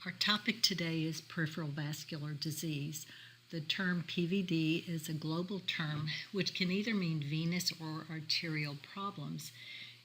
Our topic today is peripheral vascular disease. The term PVD is a global term which can either mean venous or arterial problems.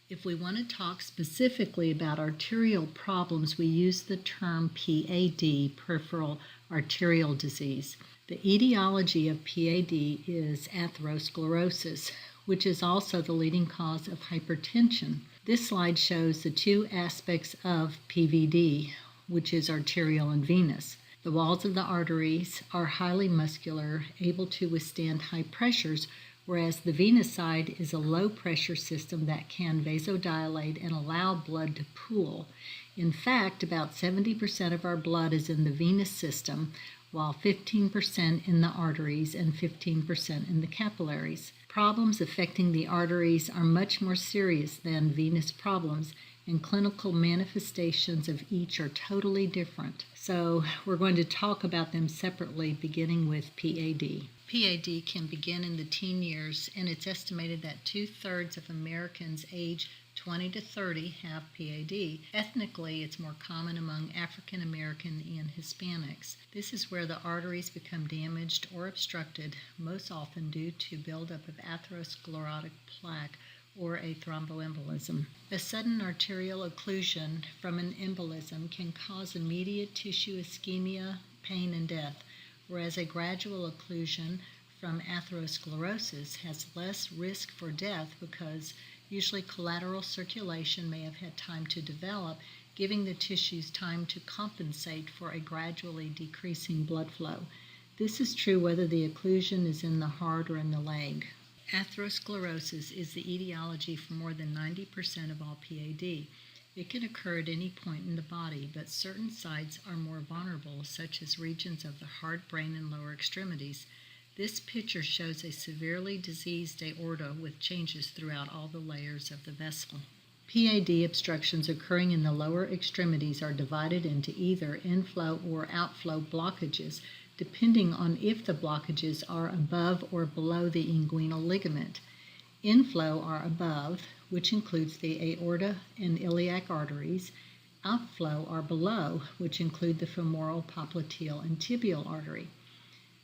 If we want to talk specifically about arterial problems, we use the term PAD, peripheral arterial disease. The etiology of PAD is atherosclerosis, which is also the leading cause of hypertension. This slide shows the two aspects of PVD, which is arterial and venous. The walls of the arteries are highly muscular, able to withstand high pressures, whereas the venous side is a low-pressure system that can vasodilate and allow blood to pool. In fact, about 70% of our blood is in the venous system, while 15% in the arteries and 15% in the capillaries. Problems affecting the arteries are much more serious than venous problems, and clinical manifestations of each are totally different. So we're going to talk about them separately, beginning with PAD. PAD can begin in the teen years, and it's estimated that 2/3 of Americans age 20 to 30 have PAD. Ethnically, it's more common among African American and Hispanics. This is where the arteries become damaged or obstructed, most often due to buildup of atherosclerotic plaque or a thromboembolism. A sudden arterial occlusion from an embolism can cause immediate tissue ischemia, pain, and death, whereas a gradual occlusion from atherosclerosis has less risk for death because usually collateral circulation may have had time to develop, giving the tissues time to compensate for a gradually decreasing blood flow. This is true whether the occlusion is in the heart or in the leg. Atherosclerosis is the etiology for more than 90% of all PAD. It can occur at any point in the body, but certain sites are more vulnerable, such as regions of the heart, brain, and lower extremities. This picture shows a severely diseased aorta with changes throughout all the layers of the vessel. PAD obstructions occurring in the lower extremities are divided into either inflow or outflow blockages, depending on if the blockages are above or below the inguinal ligament. Inflow are above, which includes the aorta and iliac arteries. Outflow are below, which include the femoral, popliteal, and tibial artery.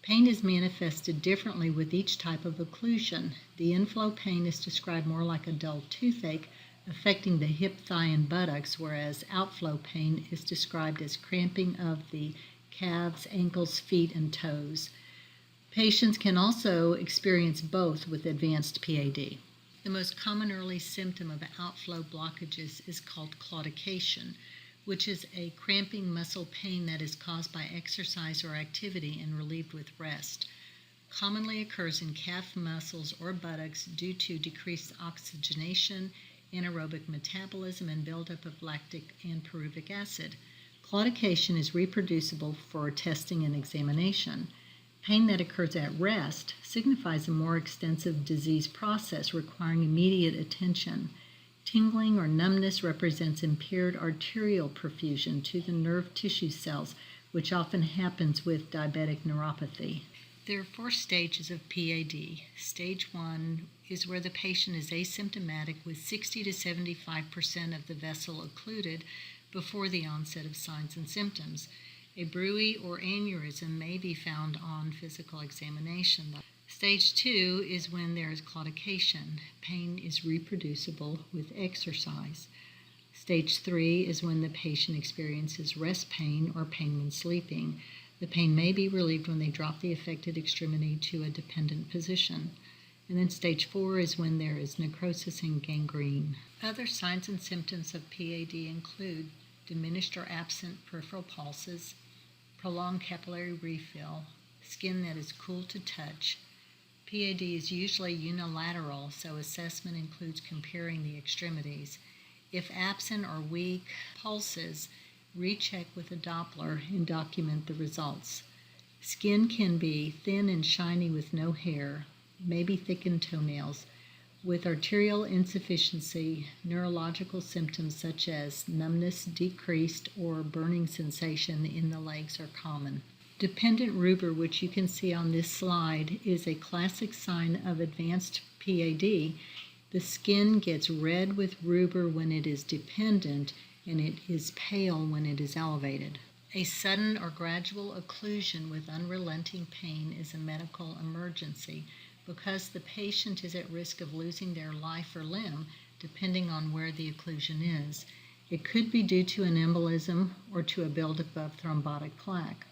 Pain is manifested differently with each type of occlusion. The inflow pain is described more like a dull toothache affecting the hip, thigh, and buttocks, whereas outflow pain is described as cramping of the calves, ankles, feet, and toes. Patients can also experience both with advanced PAD. The most common early symptom of outflow blockages is called claudication, which is a cramping muscle pain that is caused by exercise or activity and relieved with rest. Commonly occurs in calf muscles or buttocks due to decreased oxygenation, anaerobic metabolism, and buildup of lactic and pyruvic acid. Claudication is reproducible for testing and examination. Pain that occurs at rest signifies a more extensive disease process requiring immediate attention. Tingling or numbness represents impaired arterial perfusion to the nerve tissue cells, which often happens with diabetic neuropathy. There are 4 stages of PAD. Stage 1 is where the patient is asymptomatic with 60 to 75% of the vessel occluded before the onset of signs and symptoms. A bruit or aneurysm may be found on physical examination. Stage 2 is when there is claudication. Pain is reproducible with exercise. Stage 3 is when the patient experiences rest pain or pain when sleeping. The pain may be relieved when they drop the affected extremity to a dependent position. And then stage 4 is when there is necrosis and gangrene. Other signs and symptoms of PAD include diminished or absent peripheral pulses, prolonged capillary refill, skin that is cool to touch. PAD is usually unilateral, so assessment includes comparing the extremities. If absent or weak pulses, recheck with a Doppler and document the results. Skin can be thin and shiny with no hair, maybe thickened toenails. With arterial insufficiency, neurological symptoms such as numbness, decreased, or burning sensation in the legs are common. Dependent rubor, which you can see on this slide, is a classic sign of advanced PAD. The skin gets red with rubor when it is dependent, and it is pale when it is elevated. A sudden or gradual occlusion with unrelenting pain is a medical emergency because the patient is at risk of losing their life or limb depending on where the occlusion is. It could be due to an embolism or to a buildup of thrombotic plaque.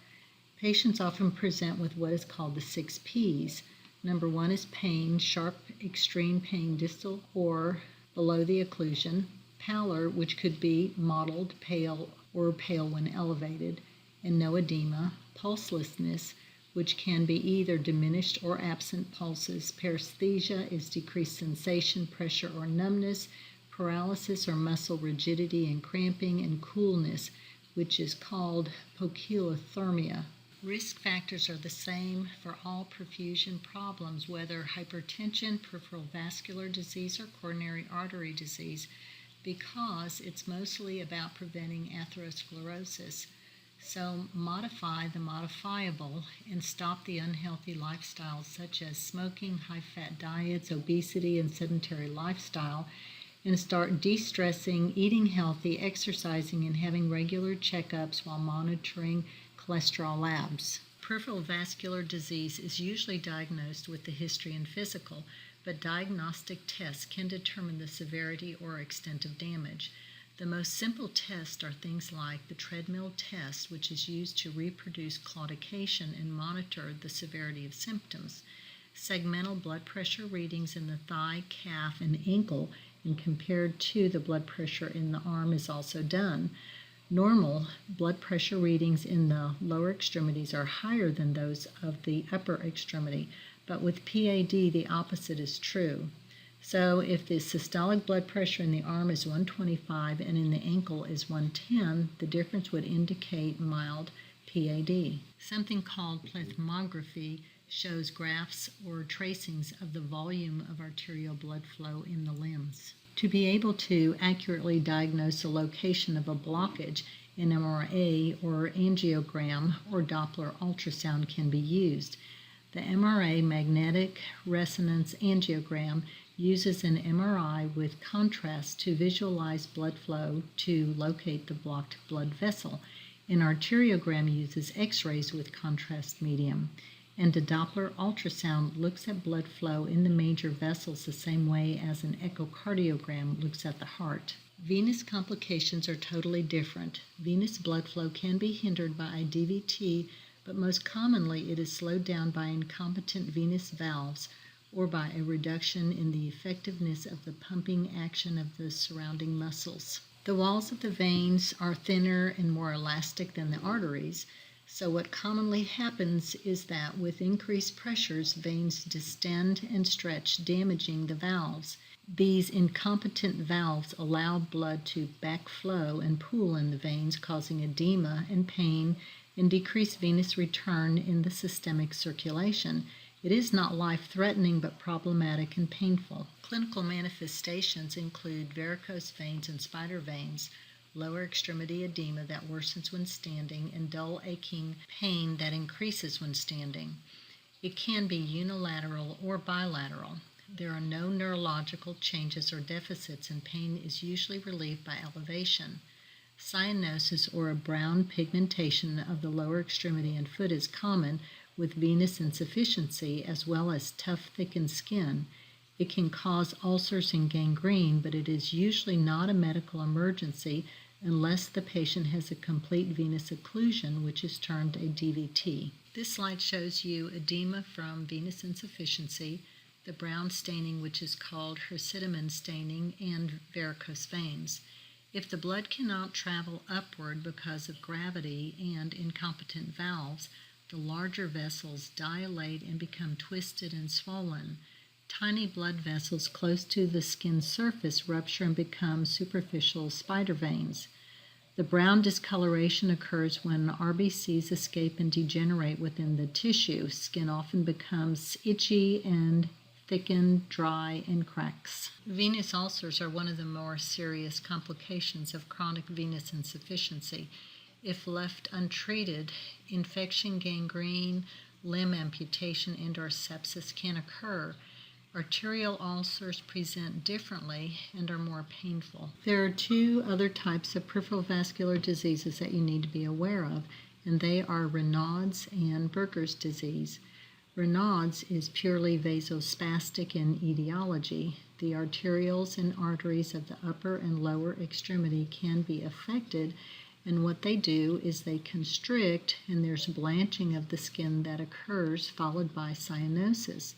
Patients often present with what is called the 6 Ps. Number 1 is pain, sharp, extreme pain distal or below the occlusion, pallor, which could be mottled, pale, or pale when elevated, and no edema, pulselessness, which can be either diminished or absent pulses. Paresthesia is decreased sensation, pressure, or numbness, paralysis or muscle rigidity and cramping, and coolness, which is called poikilothermia. Risk factors are the same for all perfusion problems, whether hypertension, peripheral vascular disease, or coronary artery disease, because it's mostly about preventing atherosclerosis. So modify the modifiable and stop the unhealthy lifestyles such as smoking, high-fat diets, obesity, and sedentary lifestyle, and start de-stressing, eating healthy, exercising, and having regular checkups while monitoring cholesterol labs. Peripheral vascular disease is usually diagnosed with the history and physical, but diagnostic tests can determine the severity or extent of damage. The most simple tests are things like the treadmill test, which is used to reproduce claudication and monitor the severity of symptoms. Segmental blood pressure readings in the thigh, calf, and ankle, and compared to the blood pressure in the arm, is also done. Normal blood pressure readings in the lower extremities are higher than those of the upper extremity, but with PAD the opposite is true. So if the systolic blood pressure in the arm is 125 and in the ankle is 110, the difference would indicate mild PAD. Something called plethysmography shows graphs or tracings of the volume of arterial blood flow in the limbs. To be able to accurately diagnose the location of a blockage, an MRA or angiogram or Doppler ultrasound can be used. The MRA, magnetic resonance angiogram, uses an MRI with contrast to visualize blood flow to locate the blocked blood vessel. An arteriogram uses X-rays with contrast medium. And a Doppler ultrasound looks at blood flow in the major vessels the same way as an echocardiogram looks at the heart. Venous complications are totally different. Venous blood flow can be hindered by a DVT, but most commonly it is slowed down by incompetent venous valves or by a reduction in the effectiveness of the pumping action of the surrounding muscles. The walls of the veins are thinner and more elastic than the arteries. So what commonly happens is that with increased pressures, veins distend and stretch, damaging the valves. These incompetent valves allow blood to backflow and pool in the veins, causing edema and pain and decreased venous return in the systemic circulation. It is not life-threatening but problematic and painful. Clinical manifestations include varicose veins and spider veins, lower extremity edema that worsens when standing, and dull aching pain that increases when standing. It can be unilateral or bilateral. There are no neurological changes or deficits, and pain is usually relieved by elevation. Cyanosis, or a brown pigmentation of the lower extremity and foot, is common with venous insufficiency as well as tough, thickened skin. It can cause ulcers and gangrene, but it is usually not a medical emergency unless the patient has a complete venous occlusion, which is termed a DVT. This slide shows you edema from venous insufficiency, the brown staining, which is called hirsutism staining, and varicose veins. If the blood cannot travel upward because of gravity and incompetent valves, the larger vessels dilate and become twisted and swollen. Tiny blood vessels close to the skin surface rupture and become superficial spider veins. The brown discoloration occurs when RBCs escape and degenerate within the tissue. Skin often becomes itchy and thickened, dry, and cracks. Venous ulcers are one of the more serious complications of chronic venous insufficiency. If left untreated, infection, gangrene, limb amputation, and/or sepsis can occur. Arterial ulcers present differently and are more painful. There are two other types of peripheral vascular diseases that you need to be aware of, and they are Raynaud's and Buerger's disease. Raynaud's is purely vasospastic in etiology. The arterioles and arteries of the upper and lower extremity can be affected, and what they do is they constrict, and there's blanching of the skin that occurs, followed by cyanosis.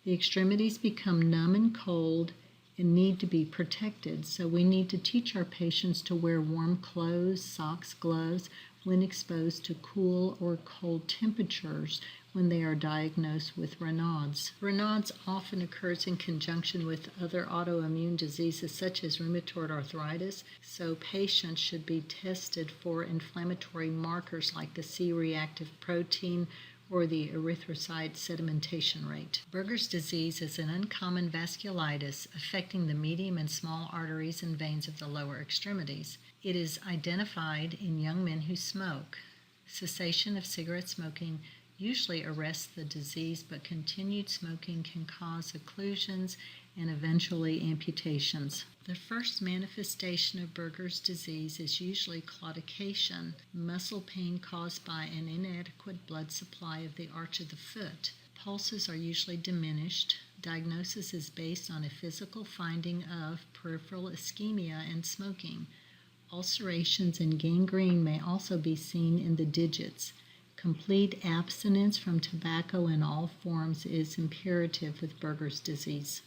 The extremities become numb and cold and need to be protected, so we need to teach our patients to wear warm clothes, socks, gloves when exposed to cool or cold temperatures when they are diagnosed with Raynaud's. Raynaud's often occurs in conjunction with other autoimmune diseases such as rheumatoid arthritis, so patients should be tested for inflammatory markers like the C-reactive protein or the erythrocyte sedimentation rate. Buerger's disease is an uncommon vasculitis affecting the medium and small arteries and veins of the lower extremities. It is identified in young men who smoke. Cessation of cigarette smoking usually arrests the disease, but continued smoking can cause occlusions and eventually amputations. The first manifestation of Buerger's disease is usually claudication, muscle pain caused by an inadequate blood supply of the arch of the foot. Pulses are usually diminished. Diagnosis is based on a physical finding of peripheral ischemia and smoking. Ulcerations and gangrene may also be seen in the digits. Complete abstinence from tobacco in all forms is imperative with Buerger's disease.